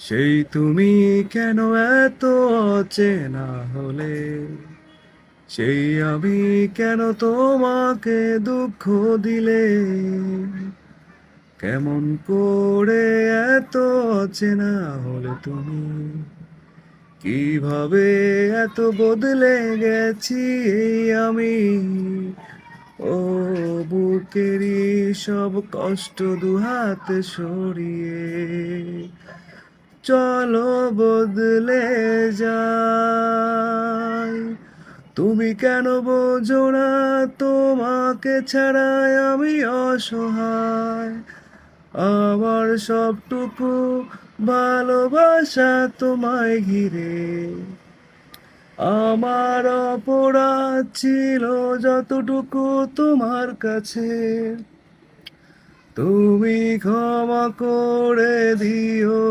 সেই তুমি কেন এত অচেনা হলে, সেই আমি কেন তোমাকে দুঃখ দিলে, কেমন করে এত অচেনা হলে তুমি, কিভাবে এত বদলে গেছি এই আমি। ও বুকেরই সব কষ্ট দুহাতে সরিয়ে চলো বদলে যাই। তুমি কেন বোঝো না, তোমাকে ছাড়াই আমি অসহায়। আমার সবটুকু ভালোবাসা তোমায় ঘিরে, আমার অপরাধ ছিল যতটুকু তোমার কাছে। তুমি ক্ষমা করে দিও